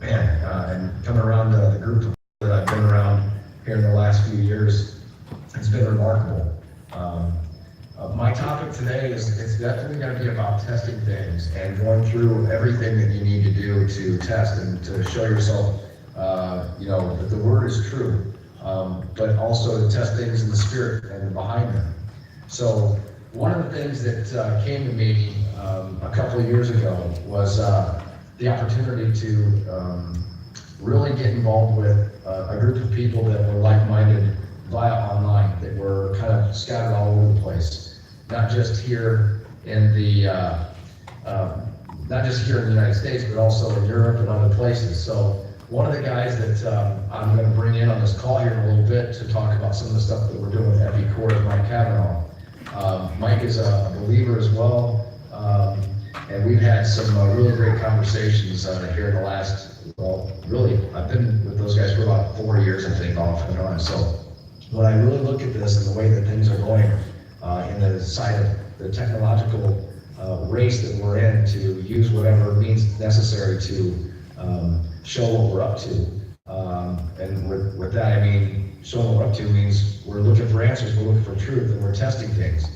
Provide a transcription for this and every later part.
And coming around the group of that I've been around here in the last few years, it's been remarkable. My topic today it's definitely going to be about testing things and going through everything that you need to do to test and to show yourself, that the word is true, but also to test things in the spirit and behind them. So one of the things that came to me a couple of years ago was the opportunity to really get involved with a group of people that were like-minded via online, that were kind of scattered all over the place. Not just here in the United States, but also in Europe and other places. So one of the guys that I'm going to bring in on this call here in a little bit to talk about some of the stuff that we're doing with Epicor is Mike Cavanaugh. Mike is a believer as well, and we've had some really great conversations here in the last, I've been with those guys for about 4 years, I think, off and on. So when I really look at this and the way that things are going, in the side of the technological race that we're in, to use whatever means necessary to show what we're up to. And with that, I mean, showing what we're up to means we're looking for answers, we're looking for truth, and we're testing things.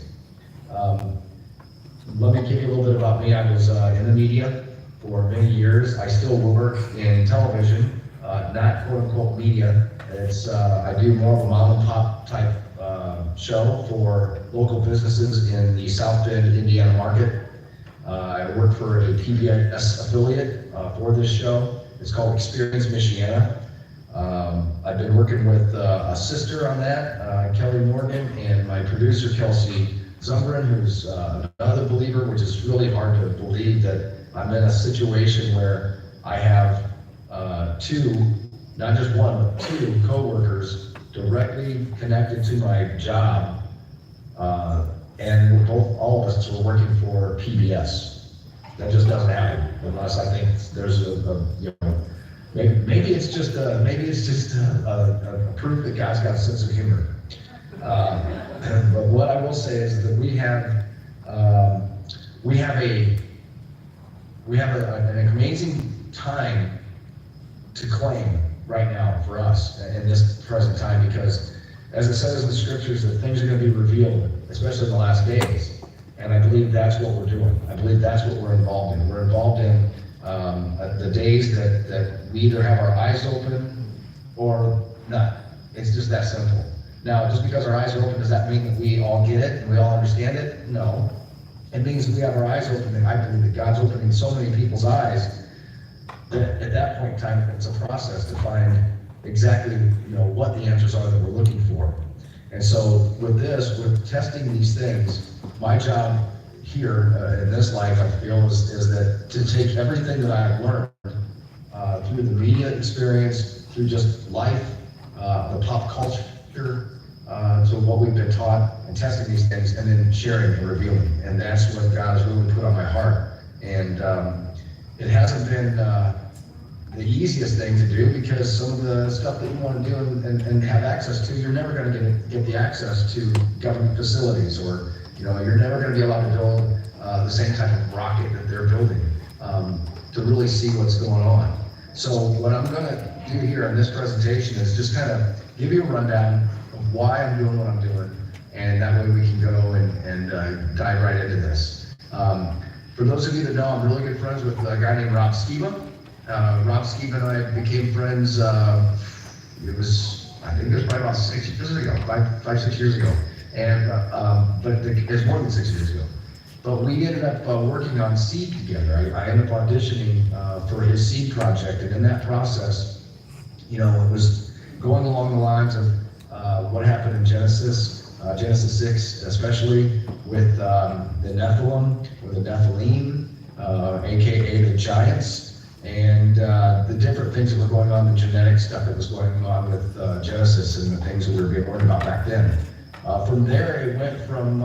Let me give you a little bit about me. I was in the media for many years. I still work in television, not quote-unquote media. It's I do more of a mom and pop type show for local businesses in the South Bend, Indiana market. I work for a PBS affiliate for this show. It's called Experience Michiana. I've been working with a sister on that, Kelly Morgan, and my producer, Kelsey Zungren, who's another believer, which is really hard to believe that I'm in a situation where I have two, not just one, but two co-workers directly connected to my job, and all of us were working for PBS. That just doesn't happen unless I think there's maybe it's just a proof that God's got a sense of humor. But what I will say is that we have an amazing time to claim right now for us in this present time, because as it says in the scriptures, that things are going to be revealed, especially in the last days. And I believe that's what we're doing. I believe that's what we're involved in. We're involved in the days that we either have our eyes open or not. It's just that simple. Now, just because our eyes are open, does that mean that we all get it and we all understand it? No. It means that we have our eyes open, and I believe that God's opening so many people's eyes that at that point in time, it's a process to find exactly what the answers are that we're looking for. And so with this, with testing these things, my job here in this life, I feel, is that to take everything that I've learned through the media experience, through just life, the pop culture, to what we've been taught, and testing these things, and then sharing and revealing. And that's what God has really put on my heart. And it hasn't been the easiest thing to do, because some of the stuff that you want to do and have access to, you're never going to get the access to government facilities, or you're never going to be allowed to build the same type of rocket that they're building to really see what's going on. So what I'm going to do here in this presentation is just kind of give you a rundown of why I'm doing what I'm doing, and that way we can go and dive right into this. For those of you that know, I'm really good friends with a guy named Rob Skiba. Rob Skiba and I became friends, I think it was probably about 6 years ago, 5-6 years ago. And, but it's more than 6 years ago. But we ended up working on Seed together. I ended up auditioning for his Seed project, and in that process, it was going along the lines of what happened in Genesis 6, especially with the Nephilim, or the Nephilim, aka the giants, and the different things that were going on, the genetic stuff that was going on with Genesis and the things that we were being learned about back then. From there, it went from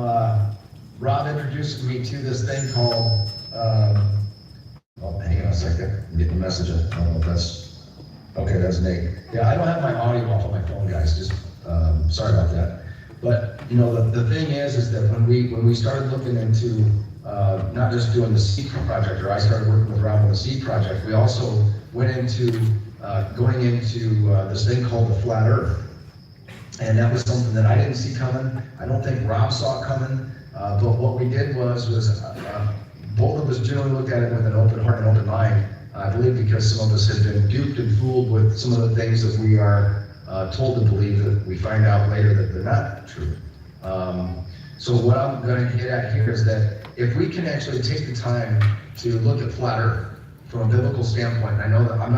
Rob introducing me to this thing called, hang on a second, I'm getting a message. I don't know if that's, okay, that's Nate. Yeah, I don't have my audio off on my phone, guys, just sorry about that. But, the thing is that when we started looking into not just doing the seed project, or I started working with Rob on the seed project, we also went into going into this thing called the Flat Earth. And that was something that I didn't see coming. I don't think Rob saw it coming. But what we did was both of us generally looked at it with an open heart and open mind. I believe because some of us had been duped and fooled with some of the things that we are told to believe, that we find out later that they're not true. So what I'm going to get at here is that if we can actually take the time to look at Flat Earth from a biblical standpoint, and I know that I'm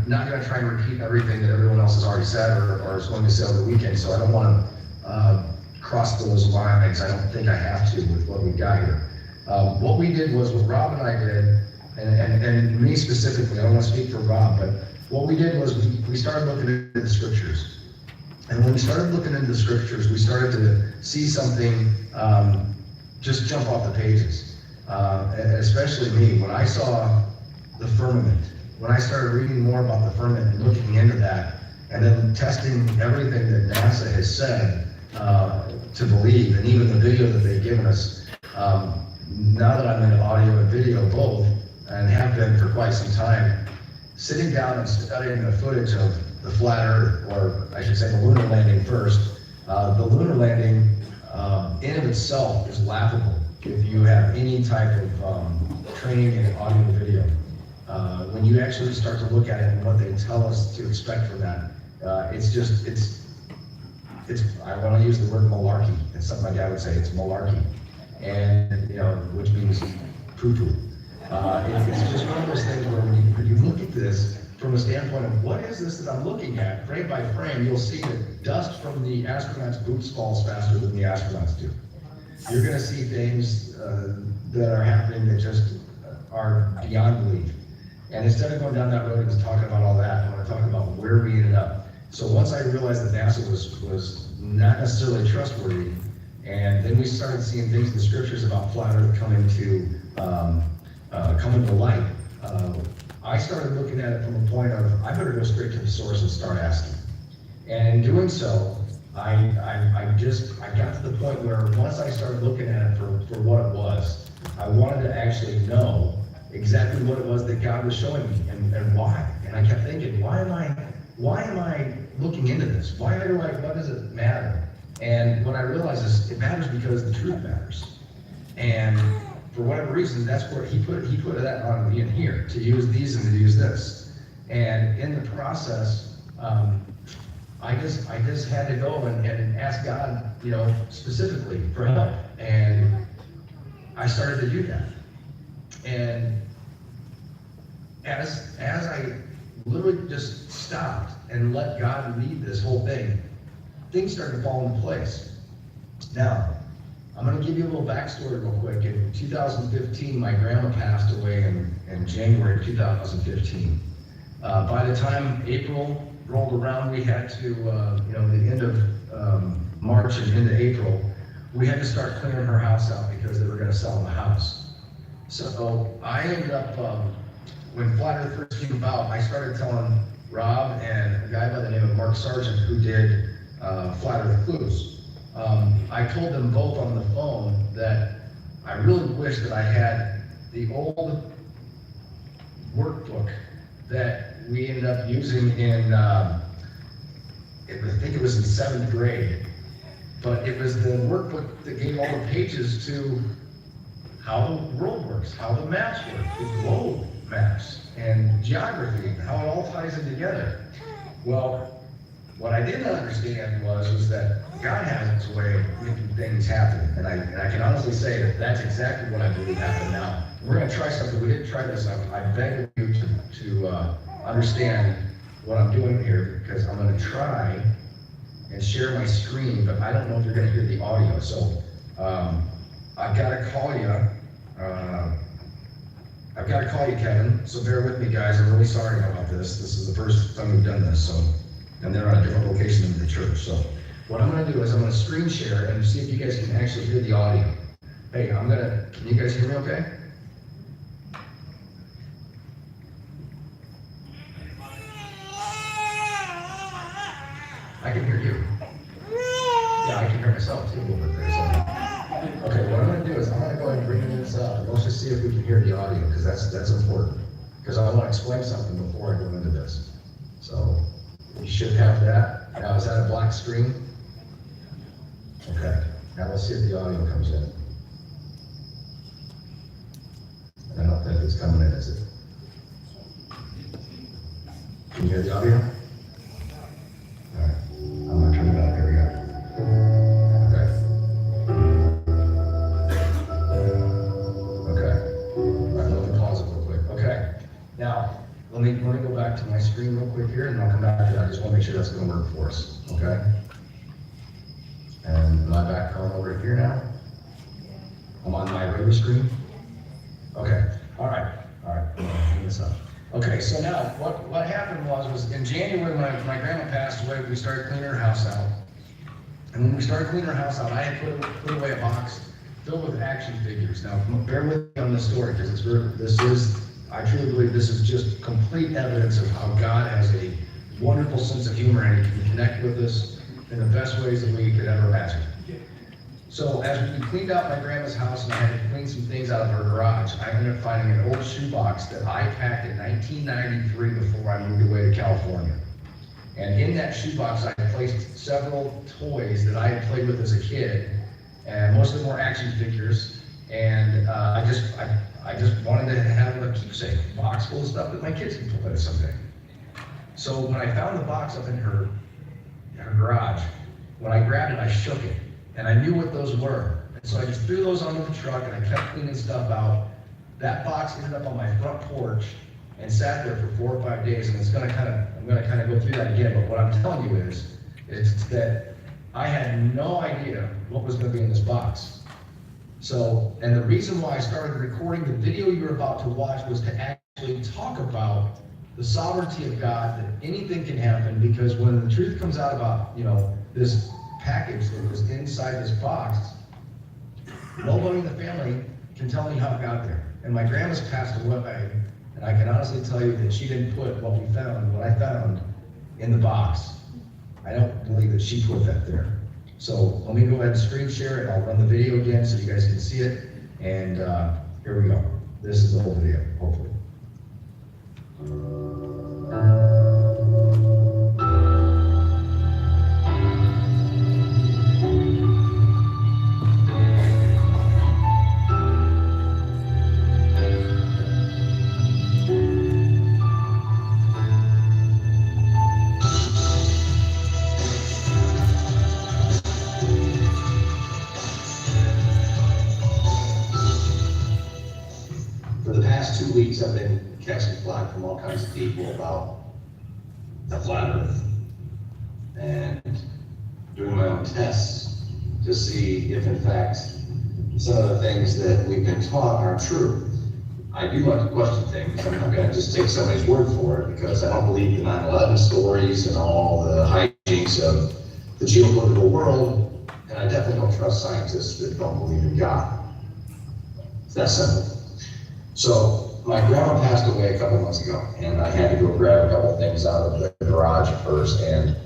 not going to try and repeat everything that everyone else has already said or is going to say over the weekend, so I don't want to cross those lines. I don't think I have to with what we got here. What we did was, what Rob and I did, and me specifically, I don't want to speak for Rob, but what we did was we started looking at the scriptures. And when we started looking into the scriptures, we started to see something just jump off the pages. And especially me, when I saw the firmament, when I started reading more about the firmament and looking into that, and then testing everything that NASA has said to believe, and even the video that they've given us, now that I'm in audio and video both, and have been for quite some time, sitting down and studying the footage of the flat Earth, or I should say the lunar landing first. The lunar landing in of itself is laughable if you have any type of training in audio and video. When you actually start to look at it and what they tell us to expect from that, I want to use the word malarkey. It's something my dad would say, it's malarkey. And, which means poo-poo. It's just one of those things where when you look at this from a standpoint of what is this that I'm looking at, frame by frame, you'll see that dust from the astronauts' boots falls faster than the astronauts do. You're going to see things that are happening that just are beyond belief. And instead of going down that road and talking about all that, I want to talk about where we ended up. So once I realized that NASA was not necessarily trustworthy, and then we started seeing things in the scriptures about flat Earth coming to light, I started looking at it from a point of, I better go straight to the source and start asking. And in doing so, I got to the point where once I started looking at it for what it was, I wanted to actually know exactly what it was that God was showing me and why. And I kept thinking, why am I looking into this? What does it matter? And what I realized is it matters because the truth matters. And for whatever reason, that's where he put that on me in here, to use these and to use this. And in the process, I just had to go and ask God, specifically for help. And I started to do that. And as I literally just stopped and let God lead this whole thing, things started to fall into place. Now, I'm going to give you a little backstory real quick. In 2015, my grandma passed away in January of 2015. By the time April rolled around, we had to, the end of March and into April, we had to start clearing her house out because they were going to sell the house. So I ended up, when Flat Earth first came about, I started telling Rob and a guy by the name of Mark Sargent, who did Flat Earth Clues. I told them both on the phone that I really wish that I had the old workbook that we ended up using in, I think it was in 7th grade, but it was the workbook that gave all the pages to how the world works, how the maps work, the globe maps, and geography, and how it all ties in together. Well, what I didn't understand was that God has his way of making things happen. And I can honestly say that that's exactly what I believe happened now. We're going to try something. We didn't try this. I beg of you to understand what I'm doing here, because I'm going to try and share my screen, but I don't know if you're going to hear the audio. So I've got to call you, Kevin. So bear with me, guys. I'm really sorry about this. This is the first time we've done this. And they're on a different location in the church. So what I'm going to do is I'm going to screen share and see if you guys can actually hear the audio. Hey, can you guys hear me okay? I can hear you. Yeah, I can hear myself too a little bit there. So. Okay, what I'm going to do is I'm going to go ahead and bring this can hear the audio, because that's important. Because I want to explain something before I go into this. So you should have that. Now, is that a black screen? Okay. Now let's see if the audio comes in. I don't think it's coming in, is it? Can you hear the audio? All right. I'm gonna turn it up. Here we go. Now, let me go back to my screen real quick here, and I'll come back to that. I just want to make sure that's going to work for us, okay? And my back phone over here now. I'm on my radar screen. Okay, all right. Clean this up. Okay, so now what happened was in January when my grandma passed away, we started cleaning her house out. And when we started cleaning her house out, I had put away a box filled with action figures. Now, bear with me on this story, because I truly believe this is just complete evidence of how God has a wonderful sense of humor and He can connect with us in the best ways that we could ever imagine. So as we cleaned out my grandma's house and I had to clean some things out of her garage, I ended up finding an old shoebox that I packed in 1993 before I moved away to California. And in that shoebox, I placed several toys that I had played with as a kid, and most of them were action figures. And I just wanted to have a keepsake box full of stuff that my kids can play with someday. So when I found the box up in her garage, when I grabbed it, I shook it, and I knew what those were. And so I just threw those onto the truck, and I kept cleaning stuff out. That box ended up on my front porch and sat there for 4 or 5 days, and I'm gonna kind of go through that again. But what I'm telling you is that I had no idea what was gonna be in this box. So, and the reason why I started recording the video you're about to watch was to actually talk about the sovereignty of God, that anything can happen, because when the truth comes out about, this package that was inside this box, nobody in the family can tell me how it got there. And my grandma's passed away, and I can honestly tell you that she didn't put what I found in the box. I don't believe that she put that there. So let me go ahead and screen share it. I'll run the video again so you guys can see it. And here we go. This is the whole video, hopefully. For the past 2 weeks, I've been catching flack from all kinds of people about the flat earth and doing my own tests to see if in fact some of the things that we've been taught are true. I do like to question things. I'm not going to just take somebody's word for it, because I don't believe the 9/11 stories and all the hijinks of the geopolitical world, and I definitely don't trust scientists that don't believe in God. It's that simple. So my grandma passed away a couple months ago, and I had to go grab a couple of things out of the garage first, and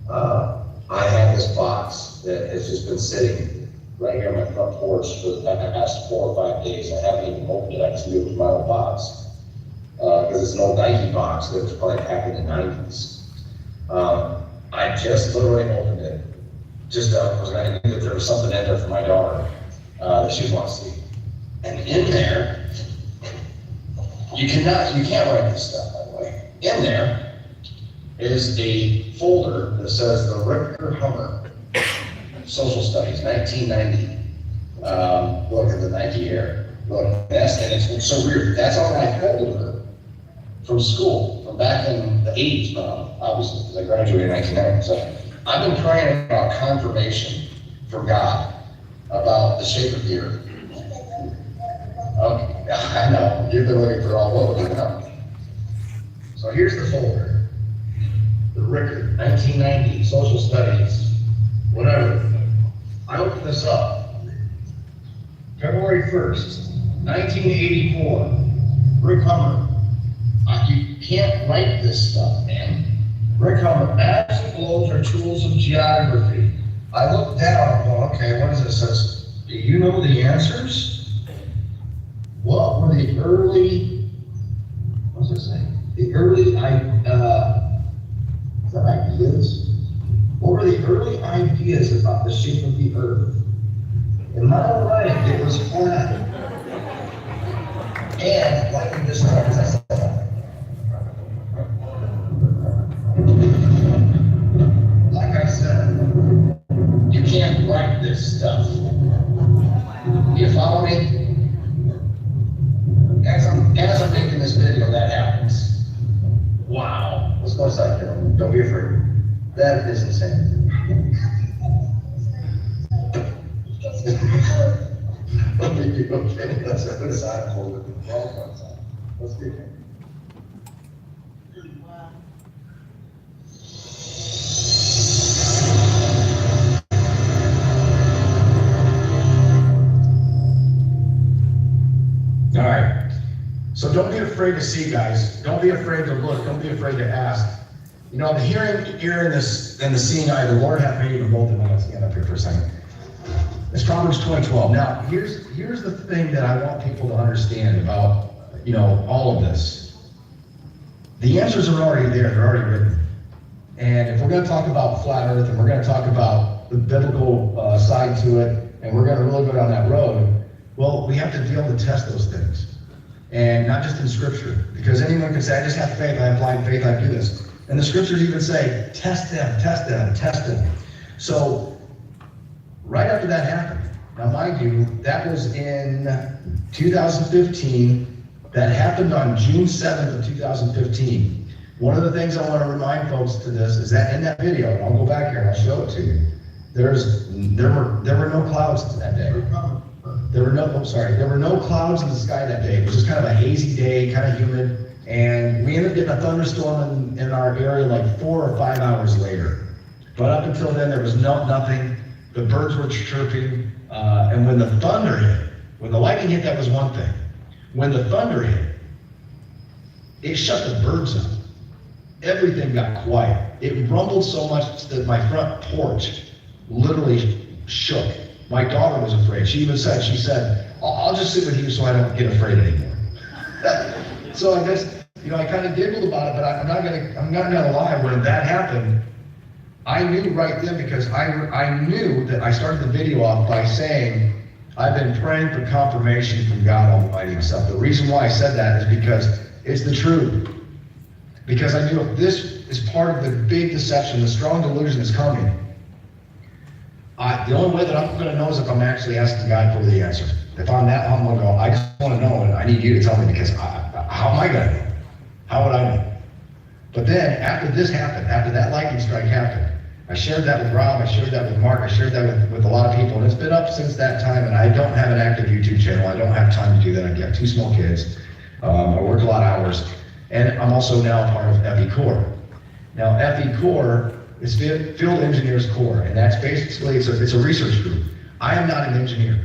I have this box that has just been sitting right here on my front porch for the past 4 or 5 days. I haven't even opened it. I just knew it was my old box, because it's an old Nike box that was probably back in the 90s. I just literally opened it. I knew that there was something in there for my daughter that she wants to see. And in there, you can't write this stuff, by the way. In there is a folder that says the Ricker Hummer, Social Studies, 1990. Look at the Nike Air. Look, and it's so weird. That's on my folder from school, from back in the 80s, obviously, because I graduated in 1990. So I've been praying about confirmation from God about the shape of the earth. Okay, I know, you've been looking for all over, huh? So here's the folder. The Ricker, 1990, Social Studies, whatever. I opened this up. February 1st, 1984. Rick Hummer. You can't write this stuff, man. Rick Hummer, maps and globes are tools of geography. I looked down, I'm going, okay, what is this? It says, do you know the answers? what were the early, what's it say? The early, is that ideas? What were the early ideas about the shape of the earth? In my life, it was flat. And like in this one, as I said, like I said, you can't write this stuff. You follow me? As I'm making this video, that happens. Wow. Let's go outside, Carol. Don't be afraid. That is insane. Okay, let's put aside and hold it. Let's get it. All right. So don't be afraid to see, guys. Don't be afraid to look. Don't be afraid to ask. You know, the hearing, ear, and the seeing eye, the Lord hath made them both. And let's stand up here for a second. It's Proverbs 20:12. Now, here's the thing that I want people to understand about, you know, all of this. The answers are already there. They're already written. And if we're going to talk about flat Earth, and we're going to talk about the biblical side to it, and we're going to really go down that road, well, we have to be able to test those things. And not just in Scripture. Because anyone can say, I just have faith, I have blind faith, I do this. And the Scriptures even say, test them, test them, test them. So, right after that happened, now mind you, that was in 2015. That happened on June 7th of 2015. One of the things I want to remind folks to this is that in that video, and I'll go back here and I'll show it to you, there were no clouds that day. There were no clouds in the sky that day. It was just kind of a hazy day, kind of humid, and we ended up getting a thunderstorm in our area like 4 or 5 hours later. But up until then, there was nothing. The birds were chirping, and when the thunder hit, when the lightning hit, that was one thing. When the thunder hit, it shut the birds up. Everything got quiet. It rumbled so much that my front porch literally shook. My daughter was afraid. She even said, I'll just sit with you so I don't get afraid anymore. So I guess, you know, I kind of giggled about it, but I'm not gonna lie, when that happened, I knew right then, because I knew that I started the video off by saying, I've been praying for confirmation from God Almighty Himself. The reason why I said that is because it's the truth. Because I knew if this is part of the big deception, the strong delusion is coming, the only way that I'm going to know is if I'm actually asking God for the answer. If I'm that humble and go, I just want to know, and I need you to tell me, because how am I going to know? How would I know? But then, after this happened, after that lightning strike happened, I shared that with Rob, I shared that with Mark, I shared that with a lot of people, and it's been up since that time, and I don't have an active YouTube channel. I don't have time to do that. I've got 2 small kids. I work a lot of hours, and I'm also now a part of FE Core. Now, FE Core is Field Engineers Core, and that's basically, it's a research group. I am not an engineer.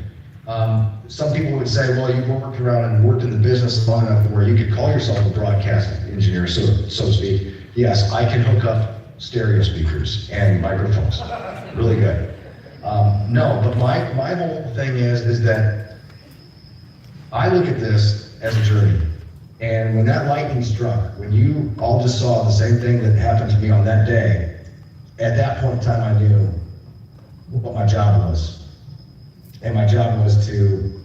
Some people would say, well, you've worked around and worked in the business long enough where you could call yourself a broadcast engineer, so to speak. Yes, I can hook up stereo speakers and microphones. Really good. No, but my whole thing is that I look at this as a journey. And when that lightning struck, when you all just saw the same thing that happened to me on that day, at that point in time I knew what my job was. And my job was to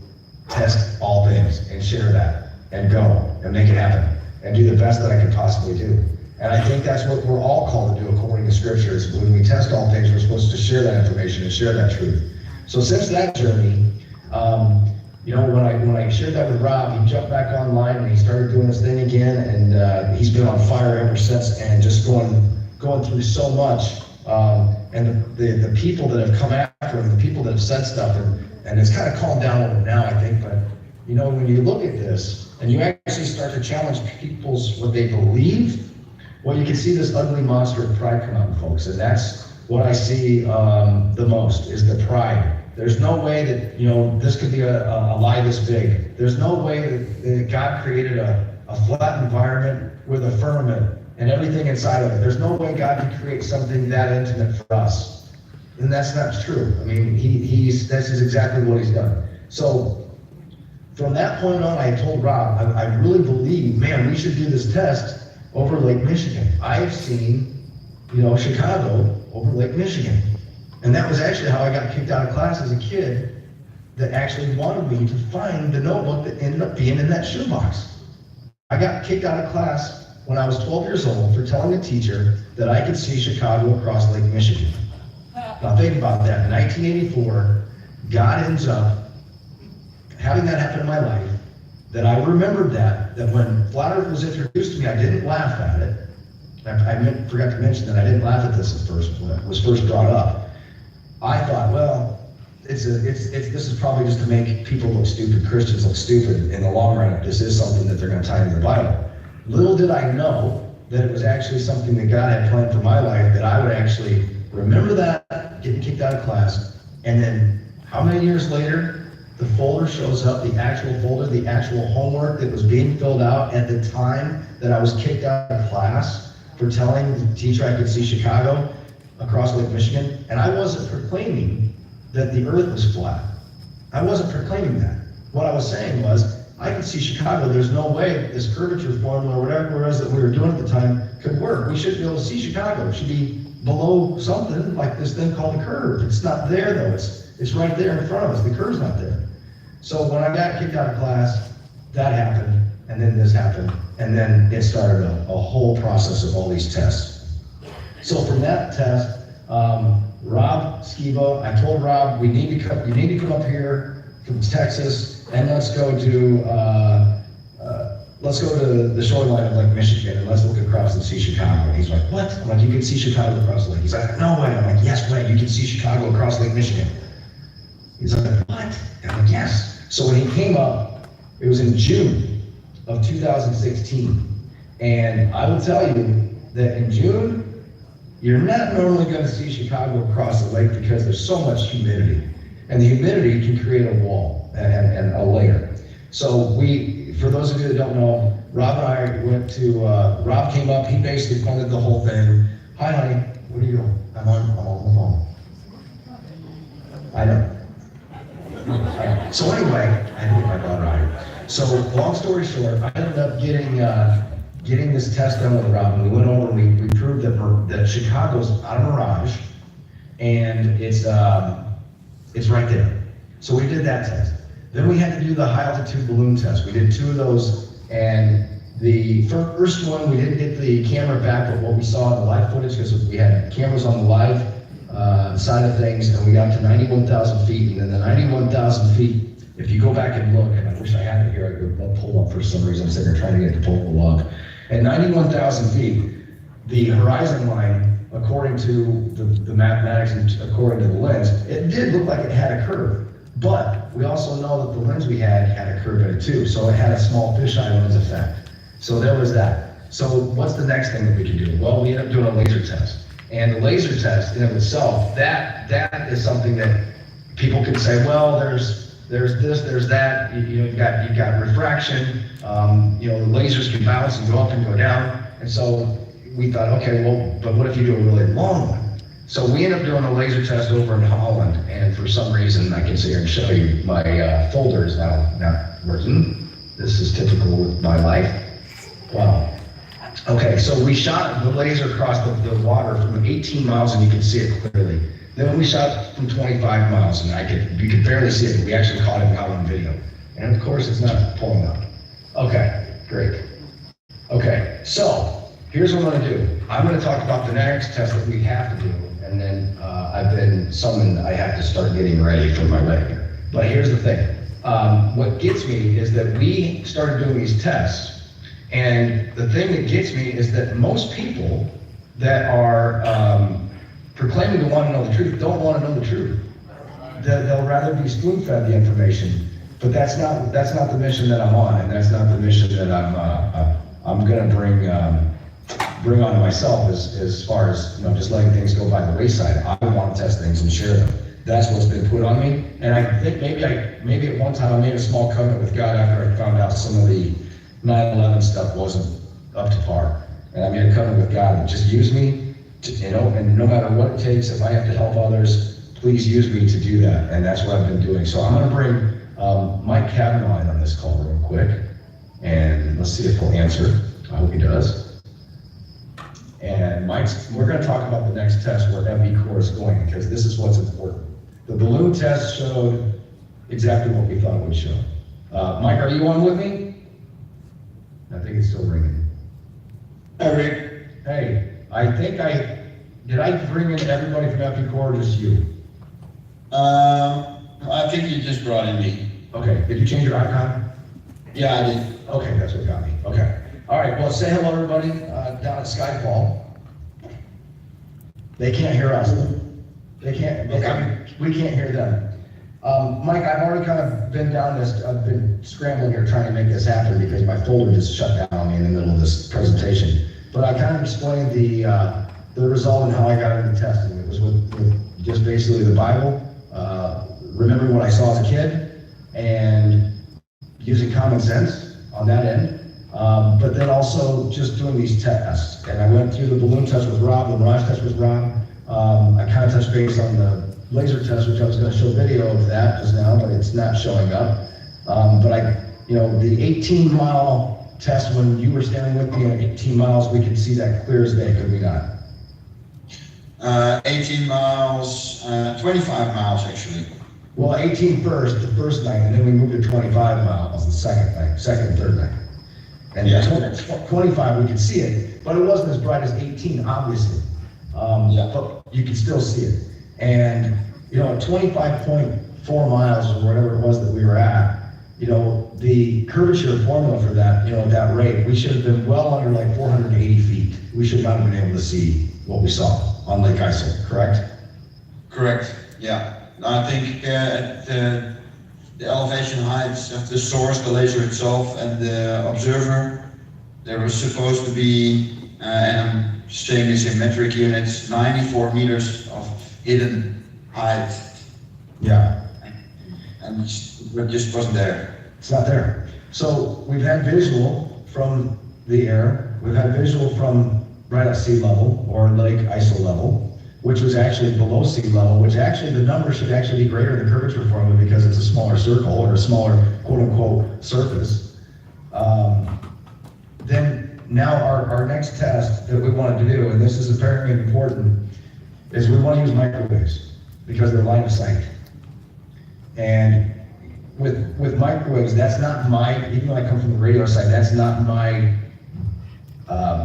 test all things and share that and go and make it happen and do the best that I could possibly do. And I think that's what we're all called to do according to Scriptures. When we test all things, we're supposed to share that information and share that truth. So since that journey, you know, when I shared that with Rob, he jumped back online and he started doing his thing again, and he's been on fire ever since, and just going through so much. And the people that have come after him, the people that have said stuff, and it's kind of calmed down a little now, I think. But you know, when you look at this and you actually start to challenge people's what they believe, well, you can see this ugly monster of pride come out, folks, and that's what I see the most is the pride. There's no way that, you know, this could be a lie this big. There's no way that God created a flat environment with a firmament and everything inside of it. There's no way God could create something that intimate for us. And that's not true. I mean, this is exactly what He's done. So from that point on, I told Rob, I really believe, man, we should do this test over Lake Michigan. I've seen, Chicago over Lake Michigan. And that was actually how I got kicked out of class as a kid, that actually wanted me to find the notebook that ended up being in that shoebox. I got kicked out of class when I was 12 years old for telling a teacher that I could see Chicago across Lake Michigan. Now think about that. In 1984, God ends up having that happen in my life, that I remembered that when Flat Earth was introduced to me, I didn't laugh at it. I forgot to mention that I didn't laugh at this at first, when it was first brought up. I thought, well, this is probably just to make people look stupid, Christians look stupid in the long run, if this is something that they're going to tie into the Bible. Little did I know that it was actually something that God had planned for my life, that I would actually remember that, getting kicked out of class, and then how many years later, the folder shows up, the actual folder, the actual homework that was being filled out at the time that I was kicked out of class for telling the teacher I could see Chicago across Lake Michigan. And I wasn't proclaiming that the earth was flat. I wasn't proclaiming that. What I was saying was, I could see Chicago, there's no way this curvature formula or whatever it was that we were doing at the time could work. We shouldn't be able to see Chicago. It should be below something like this thing called a curve. It's not there though, it's right there in front of us, the curve's not there. So when I got kicked out of class, that happened, and then this happened, and then it started a whole process of all these tests. So from that test, Rob Skibo, I told Rob, you need to come up here from Texas, and let's go to the shoreline of Lake Michigan, and let's look across and see Chicago. And he's like, what? I'm like, you can see Chicago across the lake. He's like, no way. I'm like, yes way, you can see Chicago across Lake Michigan. He's like, what? And I'm like, yes. So when he came up, it was in June of 2016. And I will tell you that in June, you're not normally going to see Chicago across the lake because there's so much humidity. And the humidity can create a wall and a layer. So for those of you that don't know, Rob and I went to, Rob came up, he basically funded the whole thing. Hi honey, what are you doing? I'm on the phone. I know. So anyway, I had to get my daughter out here. So long story short, I ended up getting this test done with Rob, and we went over and we proved that Chicago's not a mirage, and it's right there. So we did that test. Then we had to do the high altitude balloon test. We did 2 of those, and the first one we didn't get the camera back, but what we saw in the live footage, because we had cameras on the live side of things, and we got to 91,000 feet, and then the 91,000 feet, if you go back and look, and I wish I had it here, I won't pull up for some reason, I'm sitting there trying to get it to pull the log. At 91,000 feet, the horizon line, according to the mathematics and according to the lens, it did look like it had a curve, but we also know that the lens we had a curve in it too, so it had a small fisheye lens effect. So there was that. So what's the next thing that we can do? Well, we ended up doing a laser test. And the laser test in of itself, that is something that people can say, well, there's this, there's that. You've got refraction. The lasers can bounce and go up and go down. And so we thought, okay, well, but what if you do a really long one? So we ended up doing a laser test over in Holland, and for some reason, I can sit here and show you my folder is now not working. This is typical with my life. Wow. Okay, so we shot the laser across the water from 18 miles, and you can see it clearly. Then we shot from 25 miles, and you could barely see it, but we actually caught it out on video. And of course, it's not pulling up. Okay, great. Okay, so here's what I'm gonna do. I'm gonna talk about the next test that we have to do, and then I've been summoned, I have to start getting ready for my wedding. But here's the thing. What gets me is that we started doing these tests, and the thing that gets me is that most people that are proclaiming to want to know the truth don't want to know the truth. They'll rather be spoon-fed the information, but that's not the mission that I'm on, and that's not the mission that I'm going to bring onto myself as far as just letting things go by the wayside. I want to test things and share them. That's what's been put on me, and I think maybe at one time I made a small covenant with God after I found out some of the 9/11 stuff wasn't up to par, and I made a covenant with God and just use me, and no matter what it takes, if I have to help others, please use me to do that, and that's what I've been doing. So I'm going to bring Mike Kavanaugh on this call real quick, and let's see if he'll answer. I hope he does. And we're going to talk about the next test where MV Core is going, because this is what's important. The balloon test showed exactly what we thought it would show. Mike, are you on with me? I think it's still ringing. Hey, Rick. Hey, did I bring in everybody from MV Core or just you? I think you just brought in me. Okay, did you change your icon? Yeah, I did. Okay, that's what got me. Okay. All right, well, say hello, everybody, down at Skyfall. They can't hear us. They can't, we can't hear them. Mike, I've already kind of been down this, I've been scrambling here trying to make this happen because my folder just shut down on me in the middle of this presentation. But I kind of explained the result and how I got into testing. It was with just basically the Bible, remembering what I saw as a kid, and using common sense on that end. But then also just doing these tests. And I went through the balloon test with Rob, the mirage test with Rob. I kind of touched base on the laser test, which I was going to show video of that just now, but it's not showing up. But the 18-mile test, when you were standing with me at 18 miles, we could see that clear as day, could we not? 18 miles, 25 miles actually. Well, 18 first, the first night, and then we moved to 25 miles the second night, second and third night. And Yeah. 25, we could see it, but it wasn't as bright as 18, obviously. Yeah. But you could still see it. And, at 25.4 miles or whatever it was that we were at, the curvature formula for that, at that rate, we should have been well under like 480 feet. We should not have been able to see what we saw on Lake Isle, correct? Correct, yeah. I think at the elevation heights of the source, the laser itself, and the observer, there was supposed to be, and I'm saying this in metric units, 94 meters of hidden height. Yeah. And it just wasn't there. It's not there. So we've had visual from the air, we've had visual from right at sea level or Lake ISO level, which was actually below sea level, which actually the number should actually be greater than the curvature formula because it's a smaller circle or a smaller quote unquote surface. Then now our next test that we wanted to do, and this is very important, is we want to use microwaves because they're line of sight. And with microwaves, that's not even though I come from the radio side, that's not my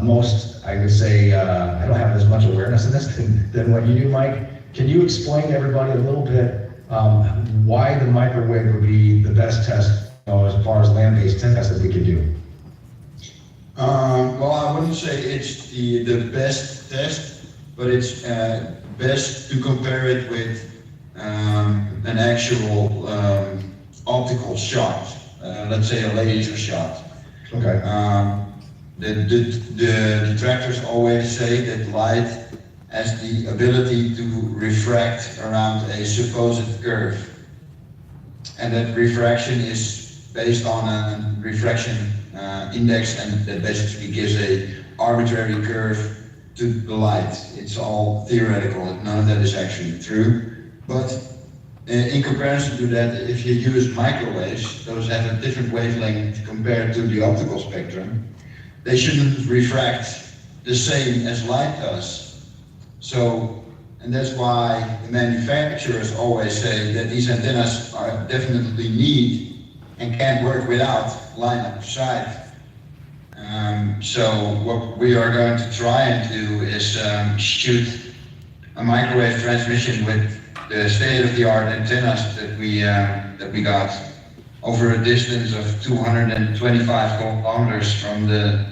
most, I would say, I don't have as much awareness of this than what you do, Mike. Can you explain to everybody a little bit why the microwave would be the best test as far as land-based tests that we could do? Well, I wouldn't say it's the best test, but it's best to compare it with an actual optical shot, let's say a laser shot. Okay. The detractors always say that light has the ability to refract around a supposed curve. And that refraction is based on a refraction index, and that basically gives a arbitrary curve to the light. It's all theoretical, none of that is actually true. But in comparison to that, if you use microwaves, those have a different wavelength compared to the optical spectrum. They shouldn't refract the same as light does. So, and that's why the manufacturers always say that these antennas are definitely need and can't work without line of sight. So what we are going to try and do is shoot a microwave transmission with the state-of-the-art antennas that we got over a distance of 225 kilometers from the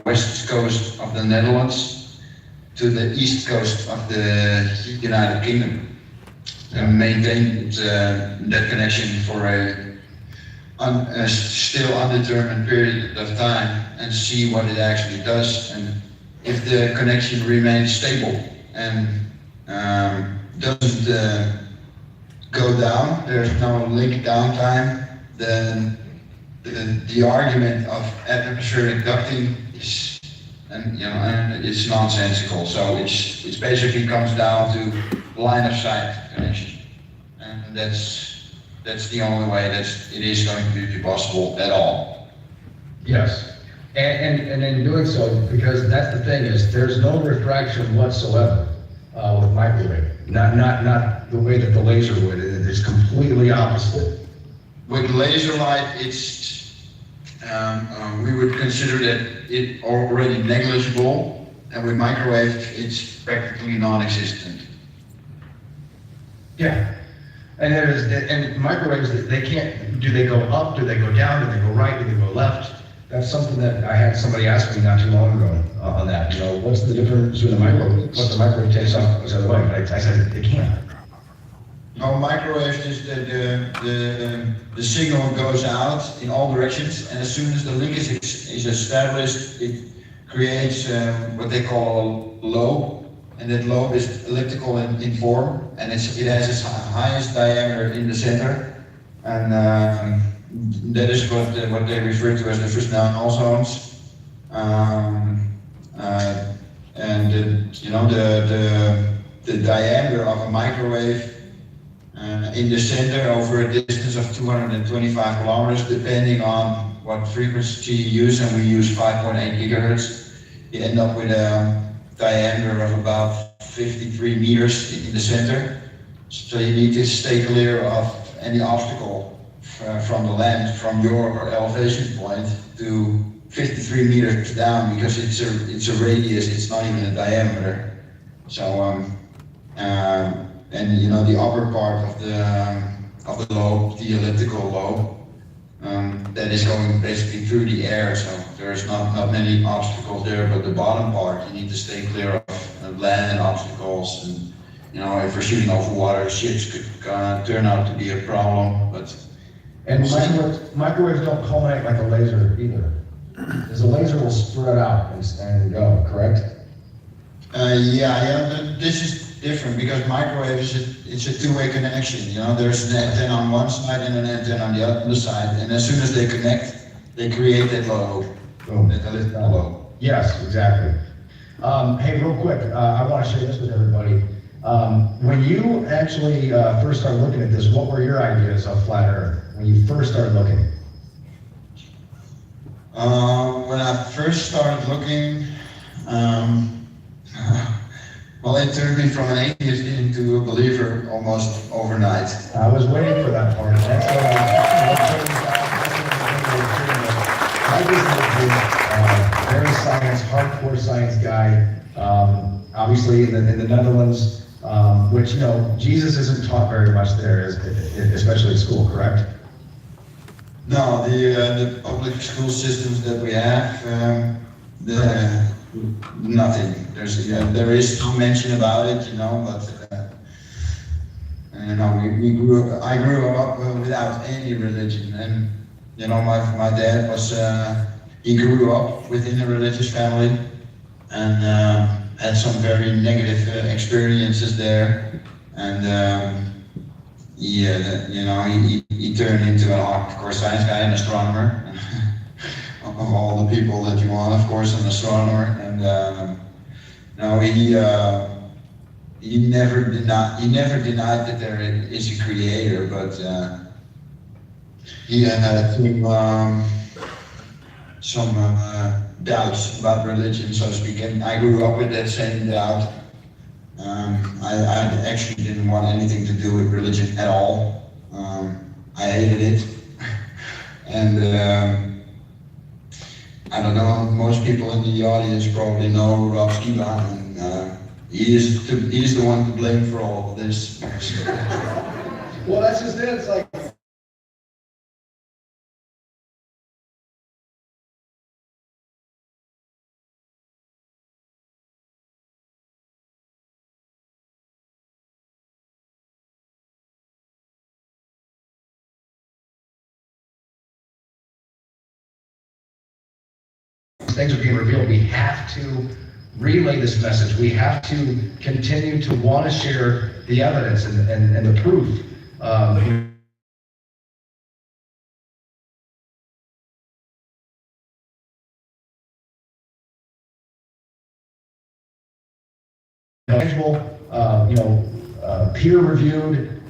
west coast of the Netherlands to the east coast of the United Kingdom, and maintained that connection for a still undetermined period of time and see what it actually does, and if the connection remains stable and doesn't go down, there's no link downtime, then the argument of atmospheric ducting is, it's nonsensical. So it basically comes down to line of sight connection, and that's That's the only way that it is going to be possible at all. Yes, and in doing so, because that's the thing is, there's no refraction whatsoever with microwave. Not the way that the laser would. It's completely opposite. With laser light, it's we would consider that it already negligible, and with microwave, it's practically non-existent. Yeah, and microwaves, they can't. Do they go up? Do they go down? Do they go right? Do they go left? That's something that I had somebody ask me not too long ago on that. You know, what's the difference between the microwave? What the microwave takes off goes the other way. I said they can't. No, microwave is the signal goes out in all directions, and as soon as the linkage is established, it creates what they call a lobe, and that lobe is elliptical in form, and it has its highest diameter in the center, and that is what they refer to as the Fresnel zones. And you know the diameter of a microwave in the center over a distance of 225 kilometers, depending on what frequency you use, and we use 5.8 gigahertz. You end up with a diameter of about 53 meters in the center. So you need to stay clear of any obstacle from the land, from your elevation point to 53 meters down, because it's a radius, it's not even a diameter. So and you know the upper part of the lobe, the elliptical lobe, that is going basically through the air. So there's not many obstacles there, but the bottom part you need to stay clear of land obstacles, and you know if we're shooting over water, ships could turn out to be a problem. But And microwaves don't culminate like a laser either. Because a laser will spread out and go, correct? Yeah, this is different because microwave it's a two-way connection. You know, there's an antenna on one side and an antenna on the other side, and as soon as they connect, they create that lobe, that elliptical lobe. Yes, exactly. Hey, real quick, I want to share this with everybody. When you actually first started looking at this, what were your ideas of flat Earth when you first started looking? When I first started looking, well, it turned me from an atheist into a believer almost overnight. I was waiting for that part. That's what I was very science, hardcore science guy. Obviously, in the Netherlands, which, you know, Jesus isn't taught very much there, especially at school, correct? No, the public school systems that we have, nothing. There is some mention about it, you know, but you know, I grew up without any religion, and you know, my dad was he grew up within a religious family, and had some very negative experiences there, and he turned into an hardcore science guy, an astronomer. Of all the people that you want, of course, an astronomer, and no, he never denied that there is a creator, but he had some doubts about religion, so to speak, and I grew up with that same doubt. I actually didn't want anything to do with religion at all. I hated it, and I don't know, most people in the audience probably know Rob Skiba, and he is the one to blame for all of this. Well, that's just it. It's like, things are being revealed, we have to relay this message. We have to continue to want to share the evidence and the proof. Tangible, peer-reviewed,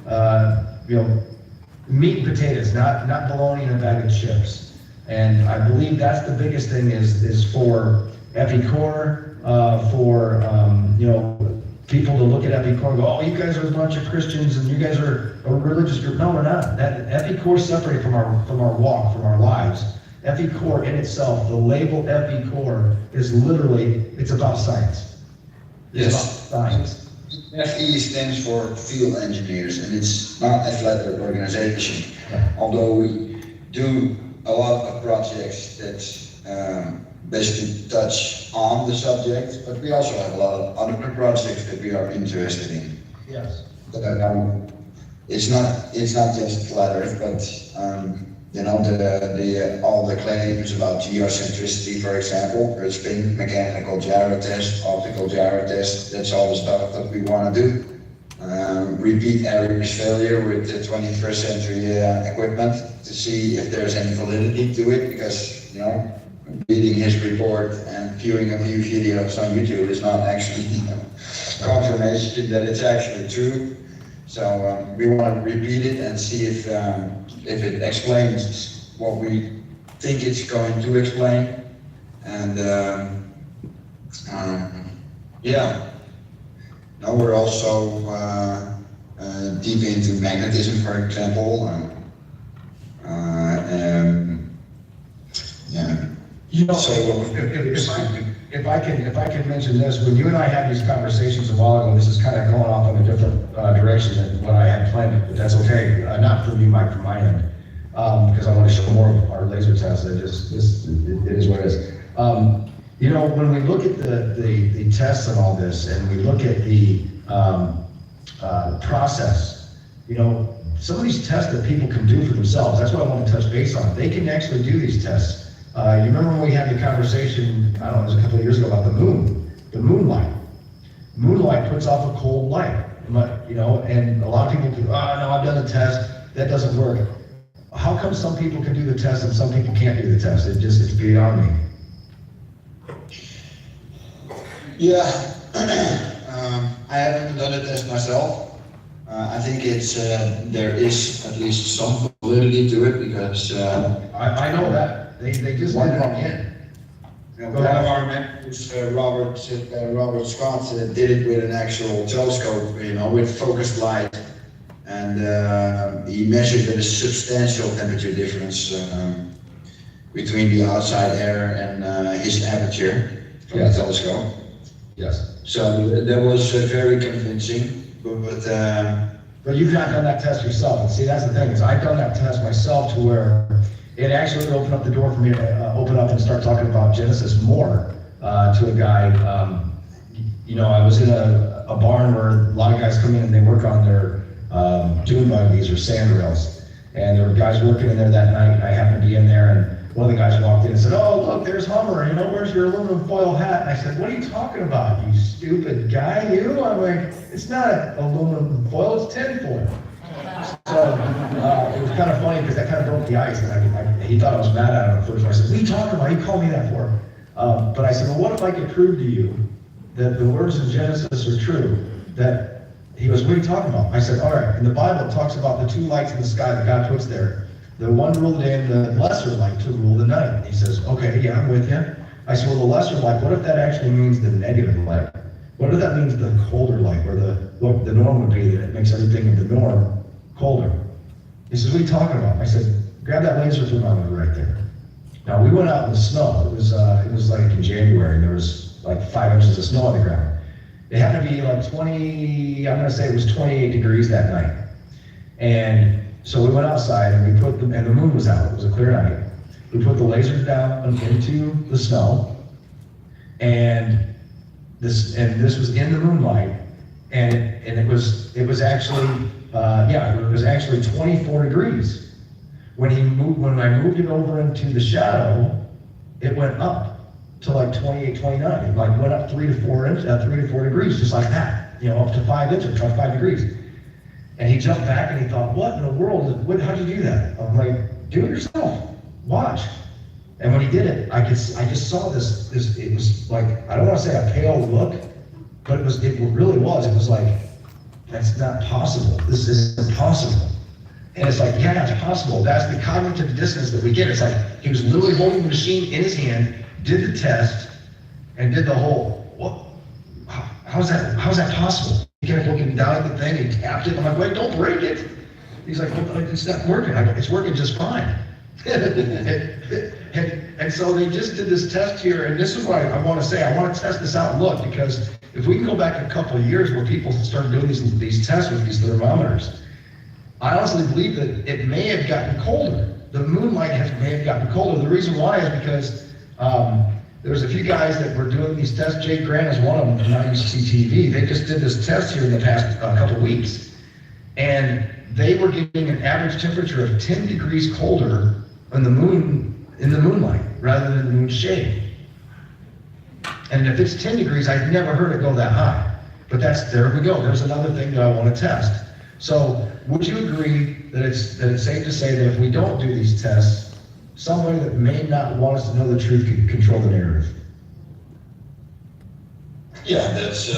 meat and potatoes, not bologna and a bag of chips. And I believe that's the biggest thing is for Epicor, you know, people to look at Epicor and go, oh, you guys are a bunch of Christians and you guys are a religious group. No, we're not. That Epicor is separated from our walk, from our lives. Epicor in itself, the label Epicor is literally, it's about science. It's Yes. about science. FE stands for field engineers, and it's not a flat earth organization. Yeah. Although we do a lot of projects that basically touch on the subject, but we also have a lot of other projects that we are interested in. Yes. But it's not just flat earth, but you know, all the claims about geocentricity, for example, earth spin, mechanical gyro test, optical gyro test, that's all the stuff that we want to do. Repeat Eric's failure with the 21st century equipment to see if there's any validity to it, because, you know, reading his report and viewing a few videos on YouTube is not actually confirmation that it's actually true. So we want to repeat it and see if it explains what we think it's going to explain. And yeah, now we're also deep into magnetism, for example. Yeah. You know, So, if I can mention this, when you and I had these conversations a while ago, this is kind of going off in a different direction than what I had planned, but that's okay. Not from you, Mike, from my end, because I want to show more of our laser tests. It is what it is. You know, when we look at the tests and all this, and we look at the process, you know, some of these tests that people can do for themselves, that's what I want to touch base on. They can actually do these tests. You remember when we had the conversation, I don't know, it was a couple of years ago, about the moonlight. Moonlight puts off a cold light, you know, and a lot of people go, oh, no, I've done the test, that doesn't work. How come some people can do the test and some people can't do the test? It's beyond me. Yeah, I haven't done a test myself. I think there is at least some validity to it, because I know that. They just did it again. one of our members, Robert Scott, did it with an actual telescope, you know, with focused light, and he measured a substantial temperature difference between the outside air and his aperture from the telescope. Yes. So that was very convincing, But you've not done that test yourself, and see, that's the thing, is I've done that test myself to where it actually opened up the door for me to open up and start talking about Genesis more to a guy. You know, I was in a barn where a lot of guys come in and they work on their dune buggies or sand rails. And there were guys working in there that night. I happened to be in there, and one of the guys walked in and said, oh, look, there's Hummer, you know, where's your aluminum foil hat? And I said, what are you talking about, you stupid guy, you? I'm like, it's not aluminum foil, it's tin foil. So it was kind of funny because that kind of broke the ice, and he thought I was mad at him at first. I said, what are you talking about? He called me that for. But I said, well, what if I could prove to you that the words in Genesis are true? That he goes, what are you talking about? I said, all right, in the Bible it talks about the two lights in the sky that God puts there. The one rule of the day and the lesser light to rule the night. And he says, okay, yeah, I'm with you. I said, well, the lesser light, what if that actually means the negative light? What if that means the colder light, where what the norm would be, that it makes everything in the norm colder? He says, what are you talking about? I said, grab that laser thermometer right there. Now, we went out in the snow. It was like in January, and there was like 5 inches of snow on the ground. It had to be like I'm gonna say it was 28 degrees that night. And so we went outside and and the moon was out, it was a clear night. We put the lasers down into the snow, and this was in the moonlight, and it was actually, it was actually 24 degrees. When I moved it over into the shadow, it went up to like 28, 29. It like went up 3 to 4 degrees, just like that, you know, up to 5 inches, 5 degrees. And he jumped back and he thought, what in the world, how'd you do that? I'm like, do it yourself, watch. And when he did it, I just saw this, it was like, I don't want to say a pale look, but it really was. It was like, that's not possible. This is impossible. And it's like, yeah, it's possible. That's the cognitive dissonance that we get. It's like, he was literally holding the machine in his hand, did the test, and did the whole, what? How's that possible? He kept looking down at the thing, he tapped it, I'm like, wait, don't break it. He's like, well, it's not working. I go, it's working just fine. and so they just did this test here, and this is what I want to say. I want to test this out and look, because if we can go back a couple of years where people started doing these tests with these thermometers, I honestly believe that it may have gotten colder. The moonlight may have gotten colder. The reason why is because there's a few guys that were doing these tests. Jay Grant is one of them from IUCTV. They just did this test here in the past couple weeks, and they were getting an average temperature of 10 degrees colder in the moonlight rather than the moon's shade. And if it's 10 degrees, I've never heard it go that high. But there we go. There's another thing that I want to test. So would you agree that it's safe to say that if we don't do these tests, somebody that may not want us to know the truth could control the narrative? Yeah, that's,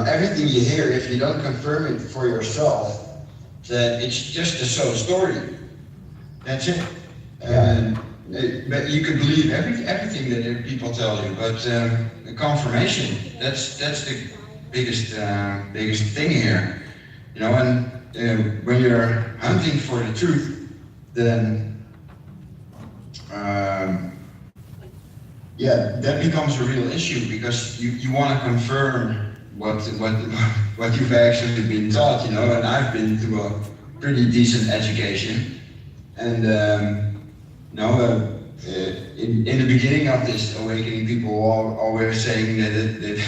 everything you hear, if you don't confirm it for yourself, then it's just a story. That's it. But you can believe everything that people tell you, but the confirmation, that's the biggest thing here. And when you're hunting for the truth, then that becomes a real issue, because you want to confirm what you've actually been taught, and I've been through a pretty decent education, and in the beginning of this awakening, people were always saying that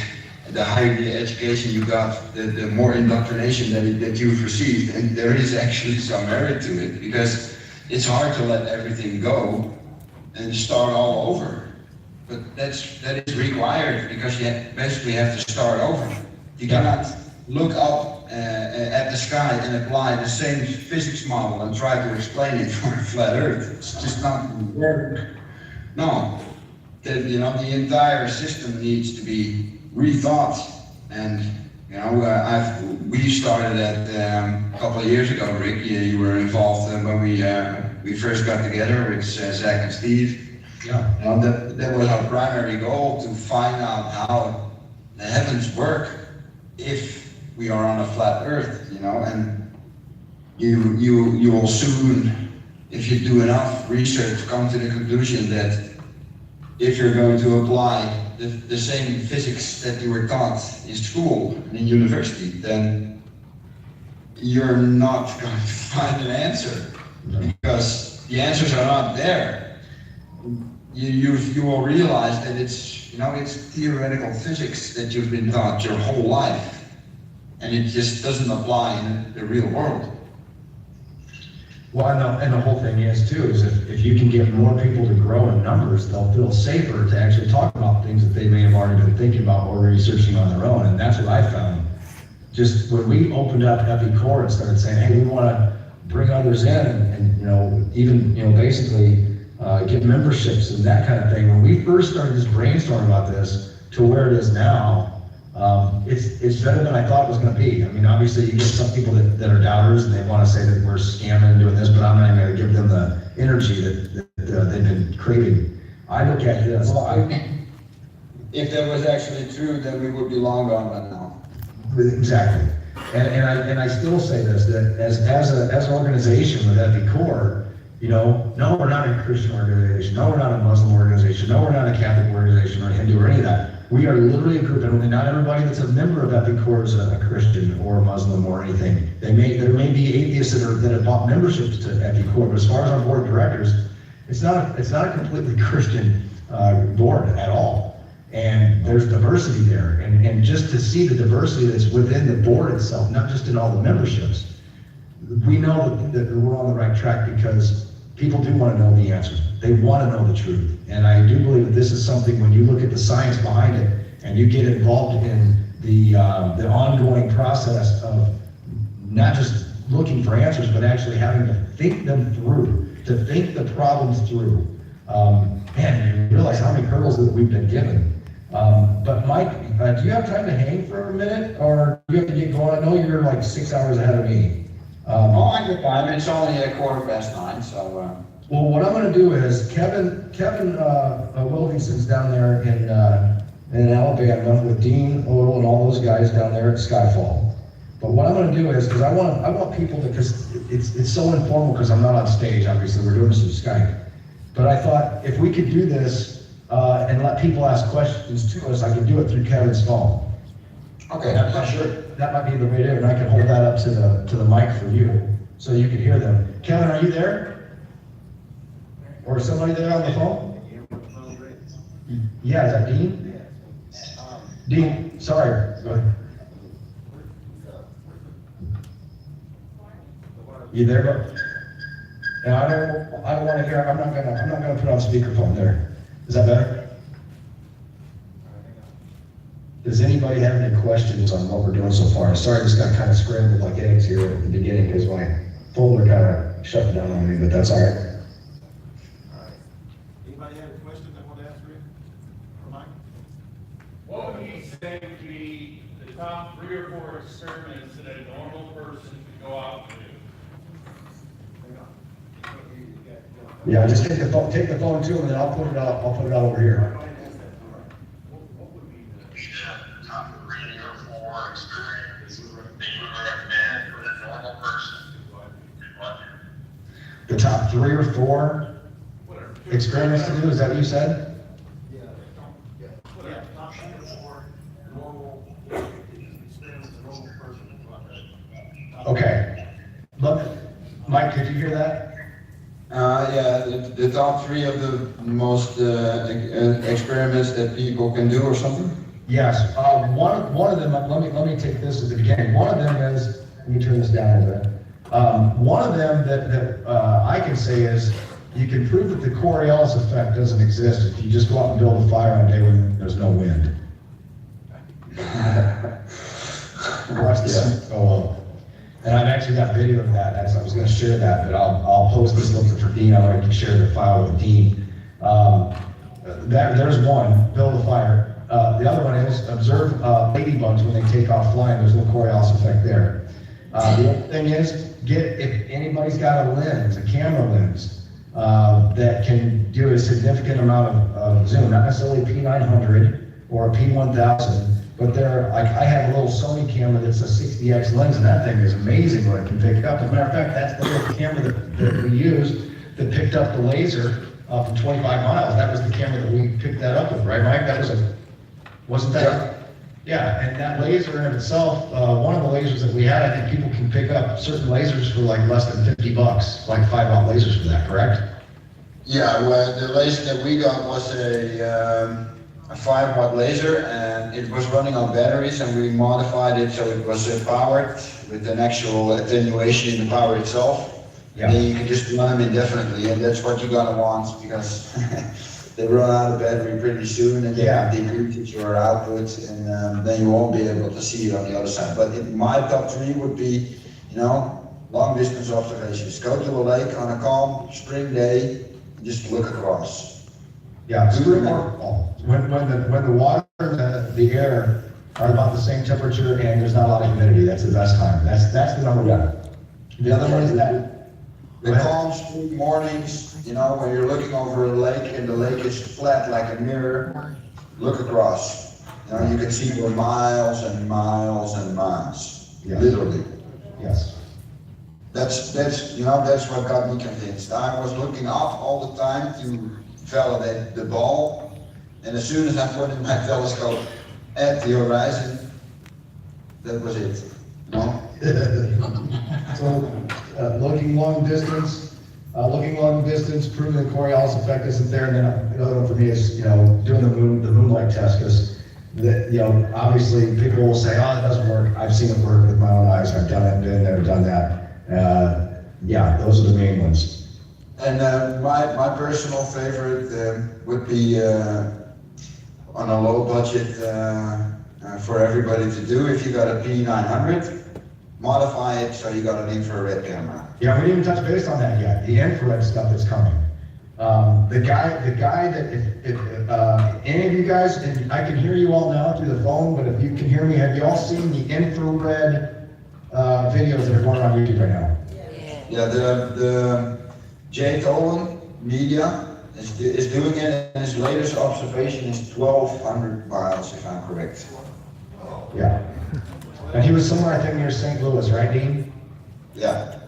the higher the education you got, the more indoctrination that you've received, and there is actually some merit to it, because it's hard to let everything go and start all over. But that is required, because you basically have to start over. You cannot look up at the sky and apply the same physics model and try to explain it for a flat Earth. It's just not work. No, the entire system needs to be rethought. And we started that a couple of years ago. Rick, you were involved when we first got together with Zach and Steve. Yeah. That was our primary goal, to find out how the heavens work if we are on a flat Earth, and you will soon, if you do enough research, come to the conclusion that if you're going to apply the same physics that you were taught in school and in university, then you're not going to find an answer, because the answers are not there. You will realize that it's theoretical physics that you've been taught your whole life, and it just doesn't apply in the real world. Well, and the whole thing is too, is if you can get more people to grow in numbers, they'll feel safer to actually talk about things that they may have already been thinking about or researching on their own. And that's what I found. Just when we opened up EpiCore and started saying, hey, we want to bring others in and basically get memberships and that kind of thing. When we first started this brainstorm about this to where it is now, it's better than I thought it was going to be. I mean, obviously you get some people that are doubters and they want to say that we're scamming and doing this, but I'm not even going to give them the energy that they've been craving. I look at this. If that was actually true, then we would be long gone by now. Exactly. And I still say this, that as an organization with EpiCore, no, we're not a Christian organization. No, we're not a Muslim organization. No, we're not a Catholic organization or Hindu or any of that. We are literally a group, and not everybody that's a member of EpiCore is a Christian or a Muslim or anything. There may be atheists that have bought memberships to EpiCore, but as far as our board of directors, it's not a completely Christian board at all. And there's diversity there, and just to see the diversity that's within the board itself, not just in all the memberships, we know that we're on the right track, because people do want to know the answers. They want to know the truth. And I do believe that this is something, when you look at the science behind it and you get involved in the ongoing process of not just looking for answers, but actually having to think them through, to think the problems through. Man, you realize how many hurdles that we've been given. But Mike, do you have time to hang for a minute, or do you have to get going? I know you're like 6 hours ahead of me. Oh, I got time, it's only 9:15, so, Well, what I'm gonna do is, Kevin Wilkinson's down there in Alabama with Dean Odell and all those guys down there at Skyfall. But what I'm gonna do is, because I want people to, because it's so informal, because I'm not on stage, obviously, we're doing this through Skype. But I thought, if we could do this, and let people ask questions to us, I could do it through Kevin's phone. okay, sure. That might be the way to do it, and I can hold that up to the mic for you, so you can hear them. Kevin, are you there? Or is somebody there on the phone? Yeah, is that Dean? Dean, sorry, go ahead. You there, bud? No, I don't wanna hear, I'm not gonna put on speakerphone there. Is that better? Does anybody have any questions on what we're doing so far? Sorry, this got kind of scrambled like eggs here at the beginning because my folder kind of shut down on me, but that's all right. All right. Anybody have a question they want to ask Rick or Mike? What would you say would be the top 3 or 4 experiments that a normal person could go out and do? Yeah, just take the phone to him and then I'll put it out over here. What would be the Top 3 or 4 experiences that you would recommend for the normal person? The top 3 or 4 whatever? experiments to do, is that what you said? Yeah, top 3 or 4 normal experience a normal person would like. Okay. Look, Mike, did you hear that? Yeah, the top 3 of the most experiments that people can do or something? Yes, one of them, let me take this at the beginning. One of them is, let me turn this down a little bit. One of them that I can say is, you can prove that the Coriolis effect doesn't exist if you just go out and build a fire on a day when there's no wind. Watch the sun go up. And I've actually got video of that, I was gonna share that, but I'll post this link for Dean, I already share the file with Dean. There's one, build a fire. The other one is observe ladybugs when they take off flying, there's no Coriolis effect there. The other thing is, if anybody's got a lens, a camera lens, that can do a significant amount of zoom, not necessarily a P900 or a P1000, but I have a little Sony camera that's a 60x lens, and that thing is amazing what it can pick up. As a matter of fact, that's the little camera that we used that picked up the laser from 25 miles. That was the camera that we picked that up with, right, Mike? Wasn't that? Yeah, and that laser in itself, one of the lasers that we had, I think people can pick up certain lasers for like less than $50, like 5-watt lasers for that, correct? Yeah, well, the laser that we got was a 5-watt laser, and it was running on batteries, and we modified it so it was powered with an actual attenuation in the power itself. Yeah. And then you can just run them indefinitely, and that's what you're gonna want, because they run out of battery pretty soon, and Yeah. they deplete your output, and then you won't be able to see it on the other side. But my top 3 would be, long distance observations. Go to a lake on a calm spring day, and just look across. Yeah, spring or fall. When the water and the air are about the same temperature and there's not a lot of humidity, that's the best time. That's the number one. The other one is that. The calm spring mornings, when you're looking over a lake and the lake is flat like a mirror, look across. You can see for miles and miles and miles, Yes. literally. Yes. That's what got me convinced. I was looking up all the time to validate the ball, and as soon as I put in my telescope at the horizon, that was it. So, looking long distance, proving the Coriolis effect isn't there, and then the other one for me is, doing the moonlight test, because obviously people will say, oh, it doesn't work. I've seen it work with my own eyes. I've done it, been there, done that. Yeah, those are the main ones. And my personal favorite would be on a low budget for everybody to do. If you got a P900, modify it so you got an infrared camera. Yeah, we didn't even touch base on that yet. The infrared stuff is coming. The guy that any of you guys, and I can hear you all now through the phone, but if you can hear me, have you all seen the infrared videos that are going around YouTube right now? Yeah, the Jay Tolan media is doing it, and his latest observation is 1,200 miles, if I'm correct. Yeah. And he was somewhere, I think, near St. Louis, right, Dean? Yeah.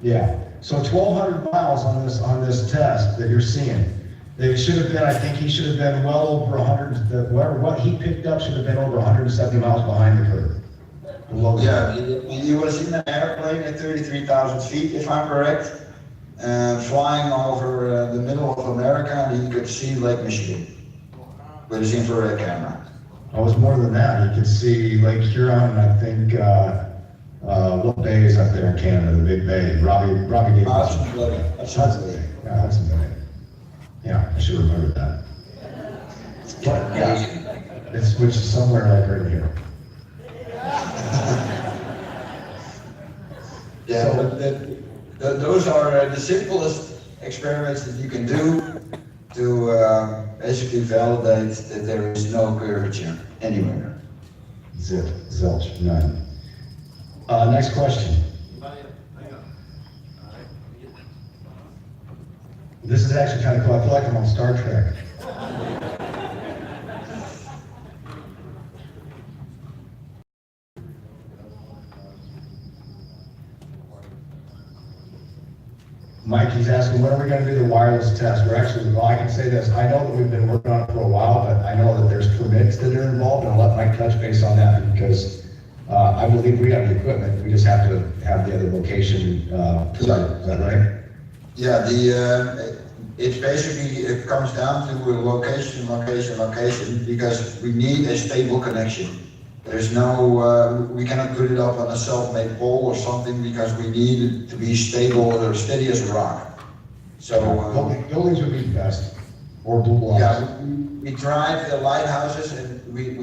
Yeah. So 1,200 miles on this test that you're seeing. They should have been, I think he should have been well over 100, what he picked up should have been over 170 miles behind the curve. Below the Yeah, curve. you was in an airplane at 33,000 feet, if I'm correct, flying over the middle of America, and you could see Lake Michigan with his infrared camera. Oh, it was more than that. You could see Lake Huron, and I think, what bay is up there in Canada, the big bay? Robbie gave us. Hudson Bay. Yeah, Hudson Bay. Yeah, I should remember that. But, yeah, it's which is somewhere like right here. Yeah, but those are the simplest experiments that you can do to basically validate that there is no curvature anywhere. Zip, zilch, none. Next question. This is actually kind of cool. I feel like I'm on Star Trek. Mikey's asking, when are we going to do the wireless test? We're actually, well, I can say this. I know that we've been working on it for a while, but I know that there's permits that are involved, and I'll let Mike touch base on that because I believe we have the equipment. We just have to have the other location provided. Is that right? Yeah, it's basically, it comes down to location, because we need a stable connection. There's no, we cannot put it up on a self-made pole or something because we need it to be stable or steady as a rock. So, buildings would be best, or blue blocks. yeah, we tried the lighthouses, and we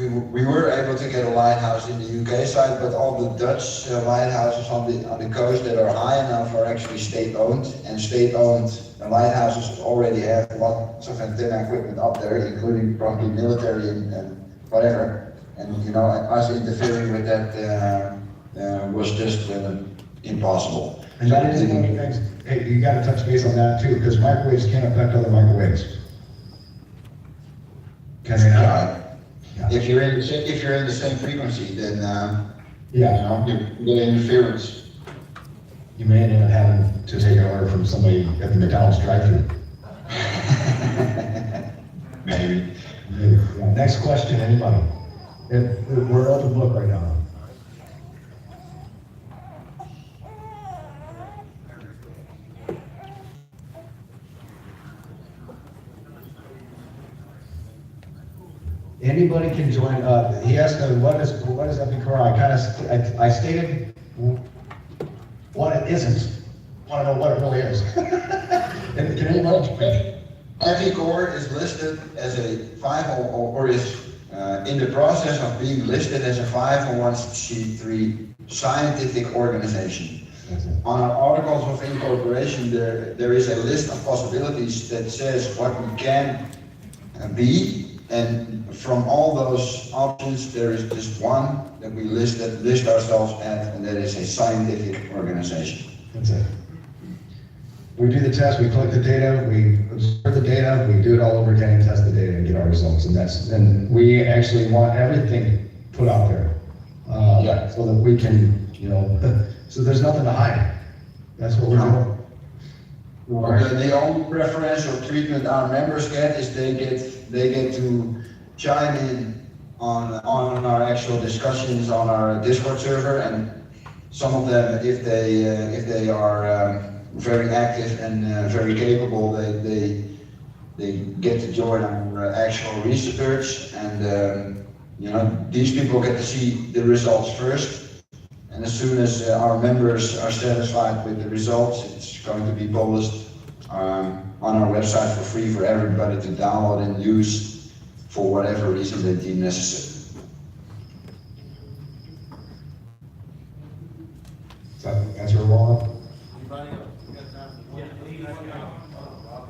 were able to get a lighthouse in the UK side, but all the Dutch lighthouses on the coast that are high enough are actually state-owned, and state-owned lighthouses already have lots of antenna equipment up there, including probably military and whatever. And you know, us interfering with that was just impossible. And that is one of the things, hey, you gotta touch base on that too, because microwaves can't affect other microwaves. Can they not? Yeah. If you're in the same frequency, then Yeah, you get interference. you may end up having to take an order from somebody at the McDonald's drive-thru. Maybe. Yeah, next question, anybody? We're open book right now. Anybody can join. He asked, what is Epicora? I stated what it isn't. Want to know what it really is? And can anybody join? Epicor is listed as a 501, or is in the process of being listed as a 501c3 scientific organization. On our articles of incorporation, there is a list of possibilities that says what we can be, and from all those options, there is just one that we list ourselves at, and that is a scientific organization. That's it. We do the test, we collect the data, we observe the data, we do it all over again and test the data and get our results. And we actually want everything put out there. So that we can, so there's nothing to hide. That's what we're doing. The only preferential treatment our members get is they get to chime in on our actual discussions on our Discord server, and some of them, if they are very active and very capable, they get to join our actual research, and these people get to see the results first. And as soon as our members are satisfied with the results, it's going to be published on our website for free for everybody to download and use for whatever reason they deem necessary. Does that answer it well? Anybody else? We got time for one.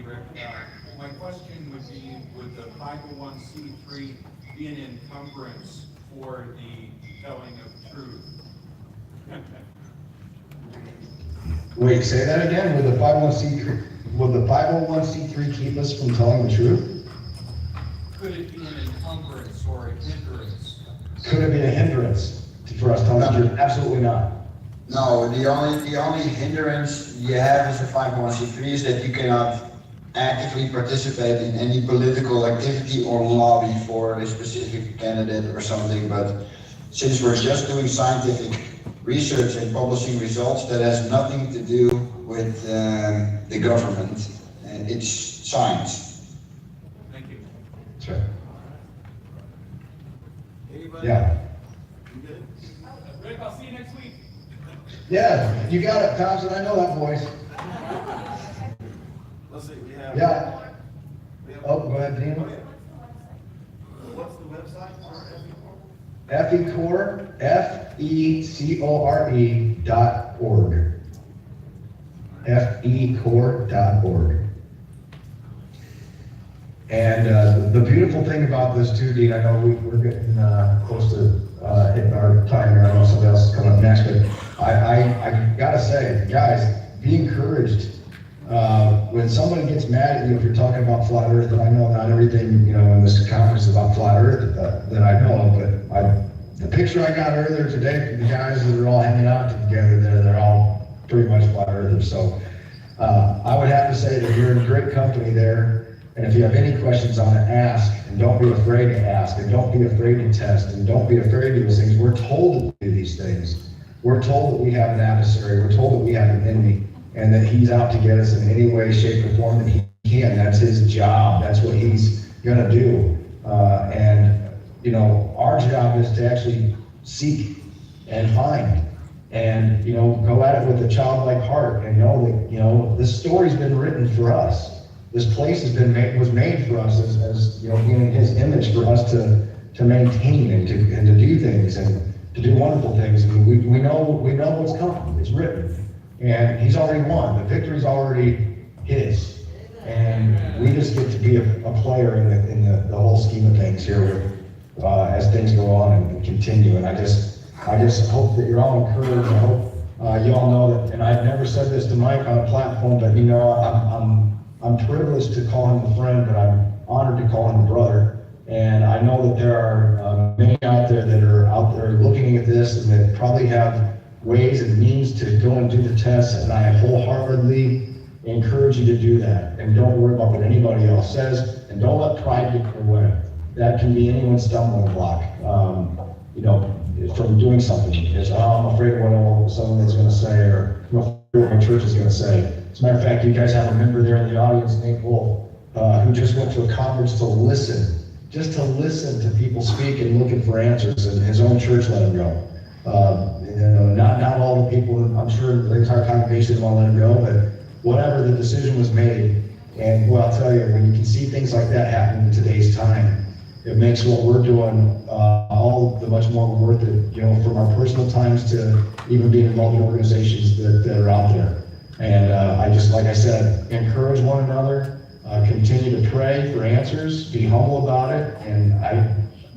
Rick. My question would be, would the 501c3 be an encumbrance for the telling of truth? Wait, say that again, will the 501c3 keep us from telling the truth? Could it be an encumbrance or a hindrance? Could it be a hindrance for us telling the truth? Absolutely not. No, the only hindrance you have as a 501c3 is that you cannot actively participate in any political activity or lobby for a specific candidate or something, but since we're just doing scientific research and publishing results, that has nothing to do with the government, and it's science. Thank you. Sure. Anybody? Yeah. You good? Rick, I'll see you next week. Yeah, you got it, Thompson, I know that voice. Let's see, we have. Yeah. We have. Oh, go ahead, Dean. Oh, yeah. What's the website for FECOR? FECORE.org. FECOR.org. And the beautiful thing about this too, Dean, I know we're getting close to hitting our time here. I know somebody else is coming up next, but I gotta say, guys, be encouraged. When somebody gets mad at you, if you're talking about flat Earth, and I know not everything, in this conference is about flat Earth that I know, but the picture I got earlier today from the guys that are all hanging out together there, they're all pretty much flat Earthers. So I would have to say that you're in great company there. And if you have any questions on it, ask, and don't be afraid to ask, and don't be afraid to test, and don't be afraid to do these things. We're told to do these things. We're told that we have an adversary. We're told that we have an enemy, and that he's out to get us in any way, shape, or form that he can. That's his job. That's what he's gonna do. Our job is to actually seek and find, and go at it with a childlike heart, and know that this story's been written for us. This place was made for us as being in his image, for us to maintain and to do things and to do wonderful things. And we know what's coming. It's written, and he's already won. The victory's already his, and we just get to be a player in the whole scheme of things here as things go on and continue. And I just hope that you're all encouraged. I hope you all know that. And I've never said this to Mike on a platform, but I'm privileged to call him a friend, but I'm honored to call him a brother. And I know that there are many out there that are out there looking at this and that probably have ways and means to go and do the tests. And I wholeheartedly encourage you to do that. And don't worry about what anybody else says. And don't let pride get in your way. That can be anyone's stumbling block, from doing something. It's, I'm afraid of what someone's going to say, or I'm afraid of what my church is going to say. As a matter of fact, you guys have a member there in the audience, Nate Wolf, who just went to a conference to listen to people speak and looking for answers, and his own church let him go. Not all the people, I'm sure the entire congregation won't let him go, but whatever the decision was made. And well, I'll tell you, when you can see things like that happen in today's time, it makes what we're doing all the much more worth it, from our personal times to even being involved in organizations that are out there. And I just, like I said, encourage one another, continue to pray for answers, be humble about it. And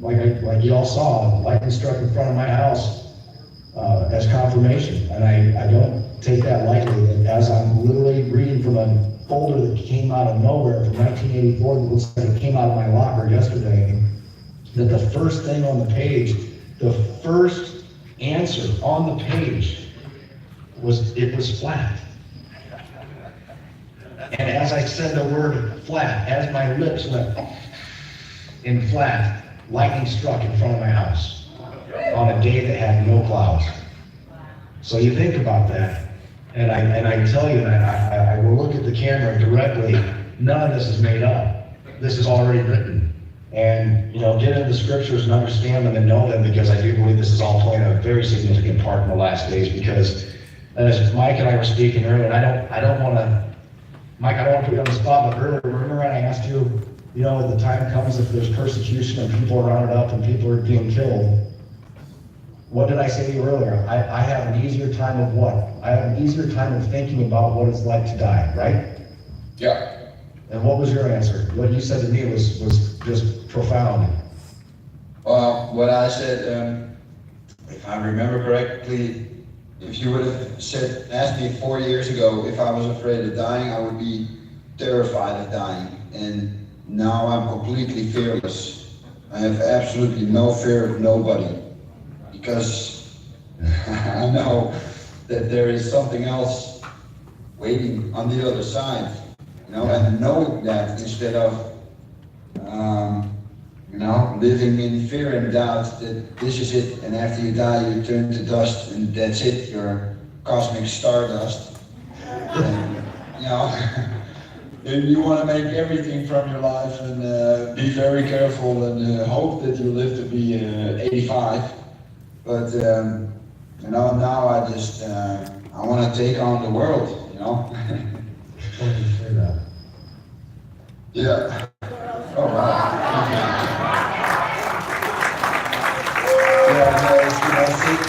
like you all saw, lightning struck in front of my house as confirmation. And I don't take that lightly, as I'm literally reading from a folder that came out of nowhere from 1984 that looks like it came out of my locker yesterday, that the first thing on the page, the first answer on the page was flat. And as I said the word flat, as my lips went in flat, lightning struck in front of my house on a day that had no clouds. So you think about that. And I tell you that I will look at the camera directly. None of this is made up. This is already written. And get into the scriptures and understand them and know them, because I do believe this is all playing a very significant part in the last days. Because as Mike and I were speaking earlier, and I don't want to, Mike, I don't want to put you on the spot, but earlier, remember when I asked you, if the time comes, if there's persecution and people are rounded up and people are being killed, what did I say to you earlier? I have an easier time of what? I have an easier time of thinking about what it's like to die, right? Yeah. And what was your answer? What you said to me was just profound. Well, what I said, if I remember correctly, if you would have asked me 4 years ago if I was afraid of dying, I would be terrified of dying. And now I'm completely fearless. I have absolutely no fear of nobody, because I know that there is something else waiting on the other side, and knowing that instead of, living in fear and doubt that this is it, and after you die you turn to dust and that's it, you're cosmic stardust. And, and you want to make everything from your life and be very careful and hope that you live to be 85. But now I just I want to take on the world, Yeah. Oh wow.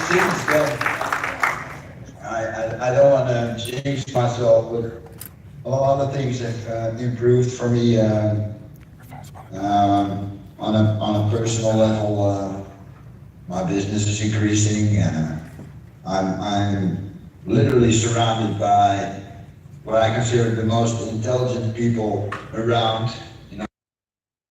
Since then, I don't want to jinx myself, but a lot of things have improved for me on a personal level. My business is increasing. I'm literally surrounded by what I consider the most intelligent people around.